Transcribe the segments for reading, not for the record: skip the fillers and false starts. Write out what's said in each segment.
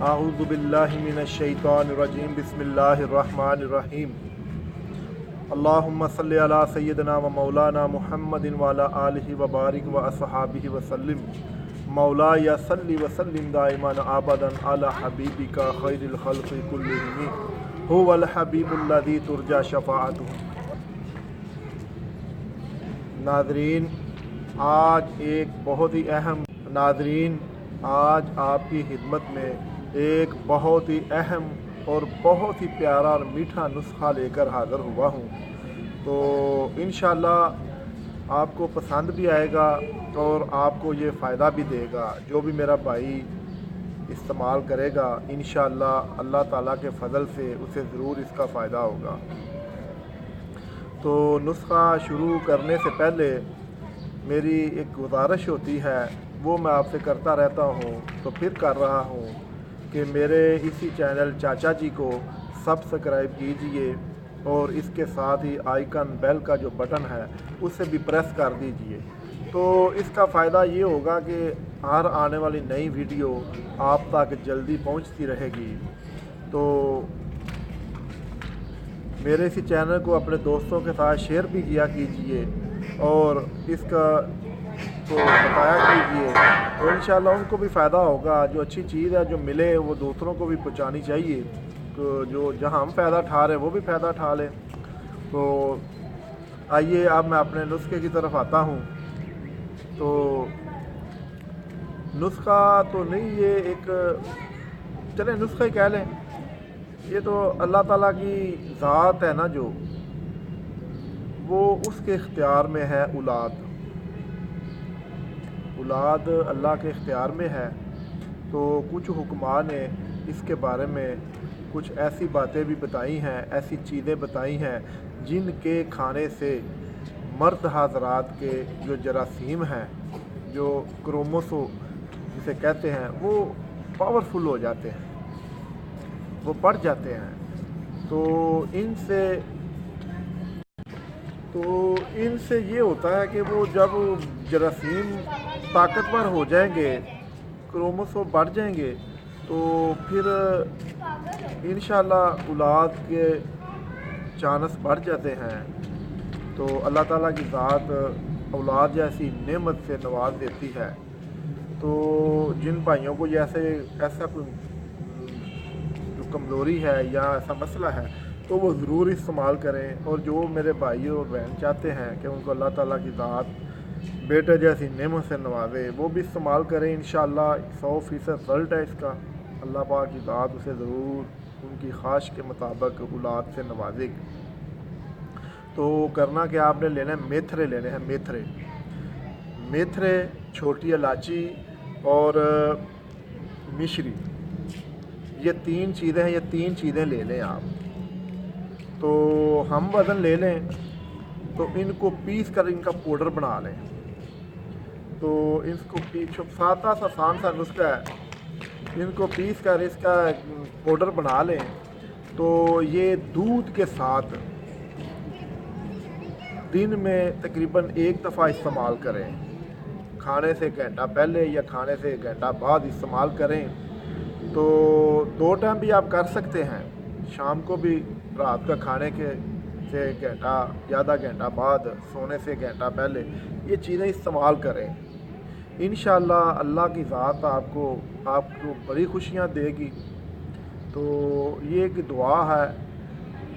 अऊज़ु बिल्लाहि मिनश शैतानिर रजीम बिस्मिल्लाहिर रहमानिर रहीम। अल्लाहुम्मा सल्लि अला सय्यिदिना व मौलाना मुहम्मदिन व अला आलिहि व बारिक व अस्हाबिहि व सल्लिम। मौलाया सल्लि व सल्लिम दाइमन अबदन अला हबीबिका खैरिल खल्क़ि कुल्लिहिम हुवल हबीबुल्लज़ी तुरजा शफ़ाअतुहु। नाज़रीन, आज आपकी खिदमत में एक बहुत ही अहम और बहुत ही प्यारा और मीठा नुस्खा लेकर हाज़िर हुआ हूँ। तो इंशाअल्लाह आपको पसंद भी आएगा और आपको ये फ़ायदा भी देगा। जो भी मेरा भाई इस्तेमाल करेगा इंशाअल्लाह अल्लाह ताला के फ़ज़ल से उसे ज़रूर इसका फ़ायदा होगा। तो नुस्खा शुरू करने से पहले मेरी एक गुजारिश होती है, वो मैं आपसे करता रहता हूँ तो फिर कर रहा हूँ कि मेरे इसी चैनल चाचा जी को सब्सक्राइब कीजिए और इसके साथ ही आइकन बेल का जो बटन है उसे भी प्रेस कर दीजिए। तो इसका फ़ायदा ये होगा कि हर आने वाली नई वीडियो आप तक जल्दी पहुंचती रहेगी। तो मेरे इसी चैनल को अपने दोस्तों के साथ शेयर भी किया कीजिए और इसका तो बताया कीजिए, तो इंशाल्लाह उनको भी फ़ायदा होगा। जो अच्छी चीज़ है जो मिले वो दूसरों को भी पहुंचानी चाहिए, तो जो जहां हम फ़ायदा उठा रहे हैं वो भी फ़ायदा उठा लें। तो आइए अब मैं अपने नुस्खे की तरफ आता हूं। तो नुस्खा तो नहीं, ये एक चले नुस्खा ही कह लें। ये तो अल्लाह ताला की ज़ात है ना, जो वो उसके इख्तियार में है। औलाद अल्लाह के इख्तियार में है। तो कुछ हुक्मा ने इसके बारे में कुछ ऐसी बातें भी बताई हैं, ऐसी चीज़ें बताई हैं जिनके खाने से मर्द हज़रात के जो जरासीम हैं, जो क्रोमोसो जिसे कहते हैं, वो पावरफुल हो जाते हैं, वो बढ़ जाते हैं। तो इनसे ये होता है कि वो जब जरासीम ताकतवर हो जाएंगे, क्रोमोसोम बढ़ जाएंगे, तो फिर इंशाअल्लाह औलाद के चांस बढ़ जाते हैं। तो अल्लाह ताला की ज़ात औलाद जैसी नेमत से नवाज देती है। तो जिन भाइयों को ऐसा कोई जो कमज़ोरी है या ऐसा मसला है तो वो ज़रूर इस्तेमाल करें। और जो मेरे भाई और बहन चाहते हैं कि उनको अल्लाह ताला की ज़ात बेटे जैसी नेमत से नवाजे, वो भी इस्तेमाल करें। इंशाअल्लाह 100% रिज़ल्ट है इसका। अल्लाह पाक की ज़ात उसे ज़रूर उनकी ख्वाहिश के मुताबिक औलाद से नवाजेगी। तो करना क्या, आपने लेना है मेथरे लेने हैं। मेथरे, छोटी इलायची और मिश्री, ये 3 चीज़ें हैं। ये 3 चीज़ें ले लें आप। तो हम वज़न ले लें, तो इनको पीस कर इनका पाउडर बना लें। तो इसको सादा सा आसान सा नुस्खा है, इनको पीस कर इसका पाउडर बना लें। तो ये दूध के साथ दिन में तकरीबन 1 दफ़ा इस्तेमाल करें। खाने से घंटा पहले या खाने से घंटा बाद इस्तेमाल करें। तो 2 टाइम भी आप कर सकते हैं, शाम को भी, रात का खाने के से घंटा या आधा घंटा बाद, सोने से घंटा पहले ये चीज़ें इस्तेमाल करें। इंशाअल्लाह अल्लाह की ज़ात आपको बड़ी खुशियाँ देगी। तो ये एक दुआ है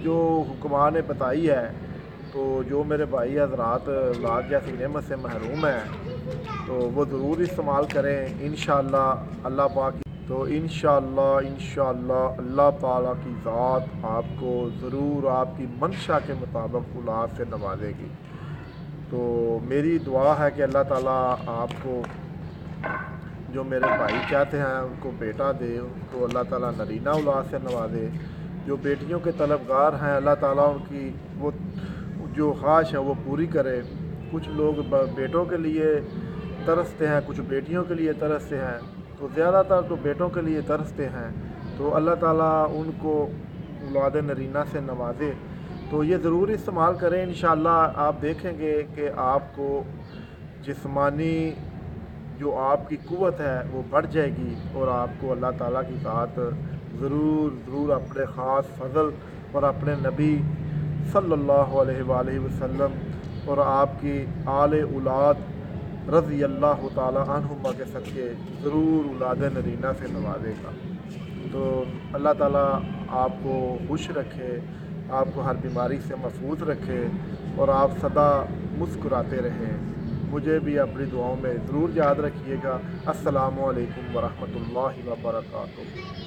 जो हुक्मा ने बताई है। तो जो मेरे भाई हज़रात औलाद जैसी नेमत से महरूम हैं तो वो ज़रूर इस्तेमाल करें इंशाअल्लाह अल्लाह पाक। तो इंशाअल्लाह अल्लाह ताला की ज़ात आपको ज़रूर आपकी मंशा के मुताबिक औलाद से नवाजेगी। तो मेरी दुआ है कि अल्लाह ताला आपको, जो मेरे भाई चाहते हैं उनको बेटा दे, उनको अल्लाह ताला नरीना औलाद से नवाजे। जो बेटियों के तलबगार हैं अल्लाह ताला उनकी वो जो ख्वाहिश है वो पूरी करे। कुछ लोग बेटों के लिए तरसते हैं, कुछ बेटियों के लिए तरसते हैं, तो ज़्यादातर तो बेटों के लिए तरसते हैं। तो अल्लाह ताला उनको औलाद नरीना से नवाजे। तो ये ज़रूर इस्तेमाल करें। इंशाअल्लाह आप देखेंगे कि आपको जिस्मानी جو آپ کی قوت ہے وہ بڑھ جائے گی، اور آپ کو اللہ تعالیٰ کی ذات ضرور اپنے خاص فضل اور اپنے نبی صلی اللہ علیہ وآلہ وسلم اور آپ کی آل اولاد رضی اللہ تعالیٰ عنہما کے صدقے ضرور اولاد نرینہ سے نوازے گا۔ تو اللہ تعالیٰ آپ کو خوش رکھے، آپ کو ہر بیماری سے محفوظ رکھے، اور آپ سدا مسکراتے رہیں۔ مجھے بھی اپنی دعاؤں میں ضرور یاد رکھیے گا۔ السلام علیکم ورحمۃ اللہ وبرکاتہ۔